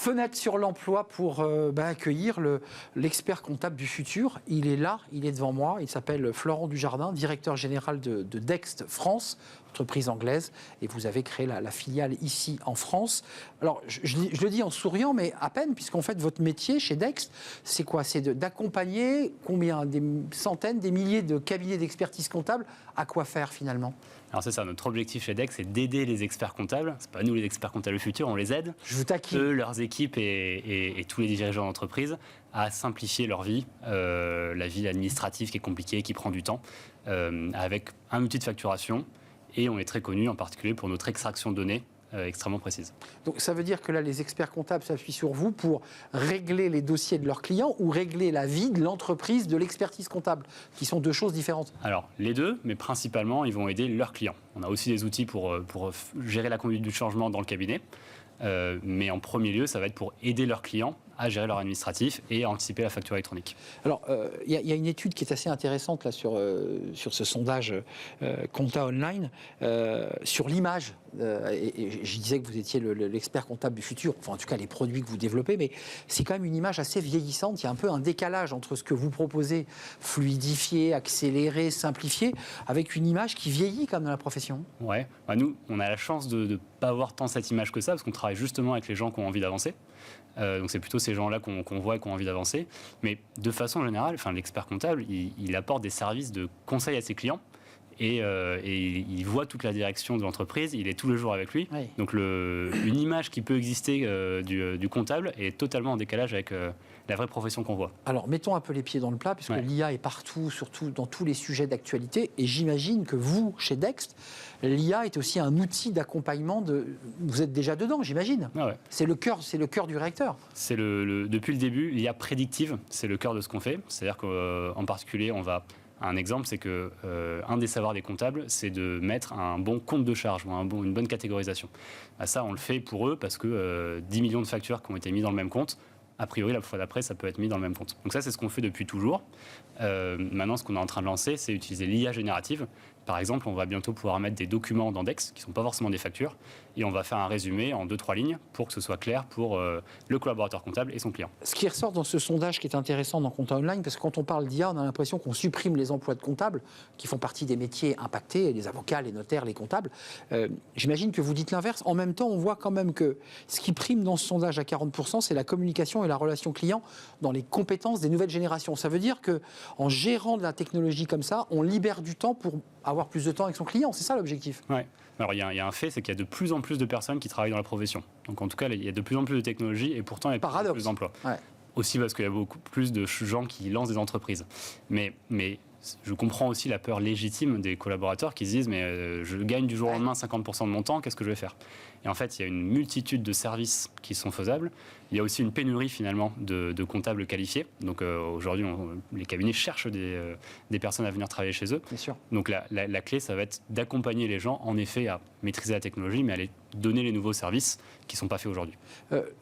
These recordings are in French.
Fenêtre sur l'emploi pour accueillir l'expert comptable du futur. Il est là, il est devant moi. Il s'appelle Florent Dujardin, directeur général de Dext France, entreprise anglaise. Et vous avez créé la filiale ici en France. Alors, je le dis en souriant, mais à peine, puisqu'en fait, votre métier chez Dext, c'est quoi? C'est d'accompagner combien? Des centaines, des milliers de cabinets d'expertise comptable. À quoi faire finalement? Alors c'est ça, notre objectif chez Dext, c'est d'aider les experts comptables. C'est pas nous les experts comptables du futur, on les aide. Je vous taquine. Eux, leurs équipes et tous les dirigeants d'entreprise à simplifier leur vie, la vie administrative qui est compliquée, qui prend du temps, avec un outil de facturation. Et on est très connu en particulier pour notre extraction de données extrêmement précise. Donc ça veut dire que là, les experts comptables s'appuient sur vous pour régler les dossiers de leurs clients ou régler la vie de l'entreprise de l'expertise comptable, qui sont deux choses différentes. Alors, les deux, mais principalement, ils vont aider leurs clients. On a aussi des outils pour gérer la conduite du changement dans le cabinet. Mais en premier lieu, ça va être pour aider leurs clients à gérer leur administratif et à anticiper la facture électronique. Alors, il y a une étude qui est assez intéressante là, sur ce sondage Compta Online, sur l'image. Et je disais que vous étiez l'expert comptable du futur, enfin en tout cas les produits que vous développez, mais c'est quand même une image assez vieillissante. Il y a un peu un décalage entre ce que vous proposez, fluidifier, accélérer, simplifier, avec une image qui vieillit quand même dans la profession. Ouais, nous, on a la chance de ne pas avoir tant cette image que ça, parce qu'on travaille justement avec les gens qui ont envie d'avancer. Donc c'est plutôt ces gens-là qu'on voit et qui ont envie d'avancer. Mais de façon générale, l'expert comptable, il apporte des services de conseil à ses clients. Et il voit toute la direction de l'entreprise, il est tous les jours avec lui. Oui. Donc une image qui peut exister du comptable est totalement en décalage avec la vraie profession qu'on voit. Alors mettons un peu les pieds dans le plat, puisque l'IA est partout, surtout dans tous les sujets d'actualité. Et j'imagine que vous, chez Dext, l'IA est aussi un outil d'accompagnement. Vous êtes déjà dedans, j'imagine. Ah ouais. C'est le cœur du réacteur. C'est depuis le début, l'IA prédictive, c'est le cœur de ce qu'on fait. C'est-à-dire qu'en particulier, un exemple, c'est que un des savoirs des comptables, c'est de mettre un bon compte de charge ou une bonne catégorisation. Ça, on le fait pour eux parce que 10 millions de factures qui ont été mis dans le même compte, a priori, la fois d'après, ça peut être mis dans le même compte. Donc ça, c'est ce qu'on fait depuis toujours. Maintenant, ce qu'on est en train de lancer, c'est utiliser l'IA générative. Par exemple, on va bientôt pouvoir mettre des documents dans Dext, qui ne sont pas forcément des factures, et on va faire un résumé en 2-3 lignes pour que ce soit clair pour le collaborateur comptable et son client. Ce qui ressort dans ce sondage qui est intéressant dans Compta Online, parce que quand on parle d'IA, on a l'impression qu'on supprime les emplois de comptables, qui font partie des métiers impactés, les avocats, les notaires, les comptables. J'imagine que vous dites l'inverse. En même temps, on voit quand même que ce qui prime dans ce sondage à 40%, c'est la communication et la relation client dans les compétences des nouvelles générations. Ça veut dire qu'en gérant de la technologie comme ça, on libère du temps pour avoir plus de temps avec son client. C'est ça l'objectif. Ouais. Alors, il y a un fait, c'est qu'il y a de plus en plus de personnes qui travaillent dans la profession. Donc, en tout cas, il y a de plus en plus de technologies et pourtant, il y a de plus en plus d'emplois. Ouais. Aussi parce qu'il y a beaucoup plus de gens qui lancent des entreprises. Mais je comprends aussi la peur légitime des collaborateurs qui se disent mais je gagne du jour au lendemain 50% de mon temps, qu'est-ce que je vais faire? Et en fait, il y a une multitude de services qui sont faisables. Il y a aussi une pénurie finalement de comptables qualifiés. Donc aujourd'hui, les cabinets cherchent des personnes à venir travailler chez eux. Bien sûr. Donc la clé, ça va être d'accompagner les gens en effet à maîtriser la technologie, mais à les donner les nouveaux services qui ne sont pas faits aujourd'hui.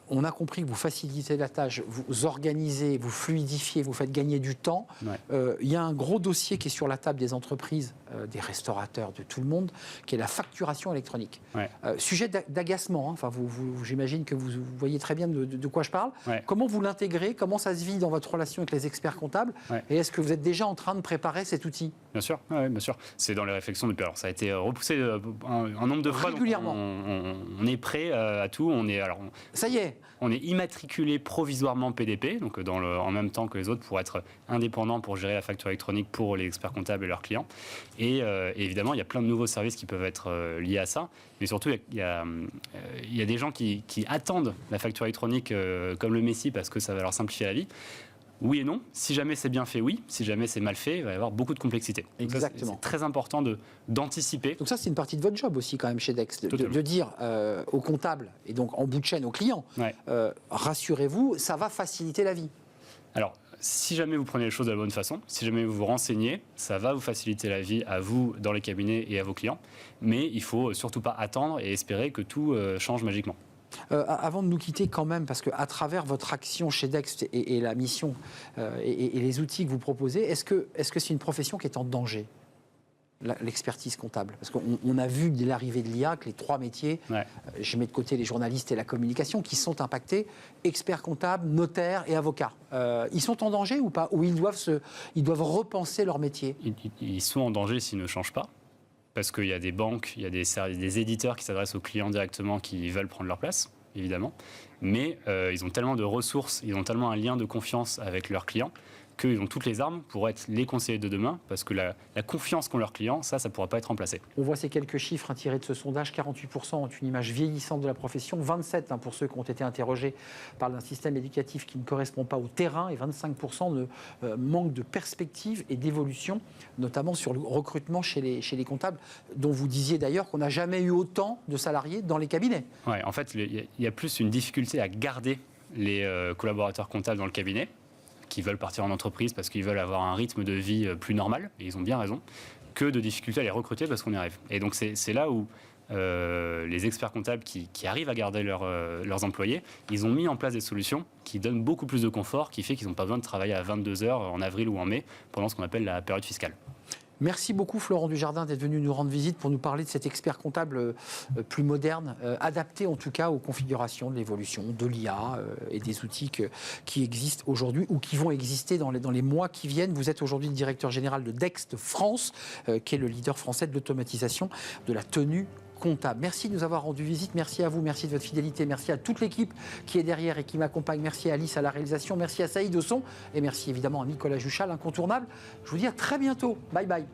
On a compris que vous facilitez la tâche, vous organisez, vous fluidifiez, vous faites gagner du temps. Il y a un gros dossier qui est sur la table des entreprises, des restaurateurs, de tout le monde, qui est la facturation électronique. Sujet d'agacement. Enfin, j'imagine que vous voyez très bien de quoi je parle. Comment vous l'intégrez? Comment ça se vit dans votre relation avec les experts comptables? Et est-ce que vous êtes déjà en train de préparer cet outil? Bien sûr, bien sûr. C'est dans les réflexions depuis. Alors, ça a été repoussé un nombre de fois. Régulièrement. On est prêt à tout. Ça y est. On est immatriculé provisoirement PDP, donc en même temps que les autres, pour être indépendant pour gérer la facture électronique pour les experts comptables et leurs clients. Et évidemment, il y a plein de nouveaux services qui peuvent être liés à ça. Mais surtout, il y a des gens qui attendent la facture électronique comme le Messie parce que ça va leur simplifier la vie. Oui et non. Si jamais c'est bien fait, oui. Si jamais c'est mal fait, il va y avoir beaucoup de complexité. Exactement. C'est très important d'anticiper. Donc ça, c'est une partie de votre job aussi quand même chez Dext, de dire aux comptables et donc en bout de chaîne aux clients, rassurez-vous, ça va faciliter la vie. Alors, si jamais vous prenez les choses de la bonne façon, si jamais vous vous renseignez, ça va vous faciliter la vie à vous dans les cabinets et à vos clients. Mais il ne faut surtout pas attendre et espérer que tout change magiquement. Avant de nous quitter quand même, parce qu'à travers votre action chez Dext et la mission et les outils que vous proposez, est-ce que c'est une profession qui est en danger? l'expertise comptable? Parce qu'on a vu dès l'arrivée de l'IA que les 3 métiers, je mets de côté les journalistes et la communication, qui sont impactés, experts comptables, notaires et avocats. Ils sont en danger ou pas? Ou ils doivent repenser leur métier? Ils sont en danger s'ils ne changent pas. Parce qu'il y a des banques, il y a des éditeurs qui s'adressent aux clients directement qui veulent prendre leur place, évidemment. Mais ils ont tellement de ressources, ils ont tellement un lien de confiance avec leurs clients qu'ils ont toutes les armes pour être les conseillers de demain, parce que la confiance qu'ont leurs clients, ça ne pourra pas être remplacé. On voit ces quelques chiffres tirés de ce sondage. 48% ont une image vieillissante de la profession, 27% pour ceux qui ont été interrogés parlent d'un système éducatif qui ne correspond pas au terrain, et 25% manquent de perspective et d'évolution, notamment sur le recrutement chez les comptables, dont vous disiez d'ailleurs qu'on n'a jamais eu autant de salariés dans les cabinets. Oui, en fait, il y a plus une difficulté à garder les collaborateurs comptables dans le cabinet, qui veulent partir en entreprise parce qu'ils veulent avoir un rythme de vie plus normal, et ils ont bien raison, que de difficultés à les recruter parce qu'on y arrive. Et donc c'est là où les experts comptables qui arrivent à garder leurs employés, ils ont mis en place des solutions qui donnent beaucoup plus de confort, qui fait qu'ils n'ont pas besoin de travailler à 22 heures en avril ou en mai, pendant ce qu'on appelle la période fiscale. Merci beaucoup Florent Dujardin d'être venu nous rendre visite pour nous parler de cet expert comptable plus moderne, adapté en tout cas aux configurations de l'évolution de l'IA et des outils qui existent aujourd'hui ou qui vont exister dans les mois qui viennent. Vous êtes aujourd'hui le directeur général de Dext France, qui est le leader français de l'automatisation de la tenue comptable. Merci de nous avoir rendu visite, merci à vous, merci de votre fidélité, merci à toute l'équipe qui est derrière et qui m'accompagne, merci à Alice à la réalisation, merci à Saïd au son et merci évidemment à Nicolas Juchal, incontournable. Je vous dis à très bientôt, bye bye.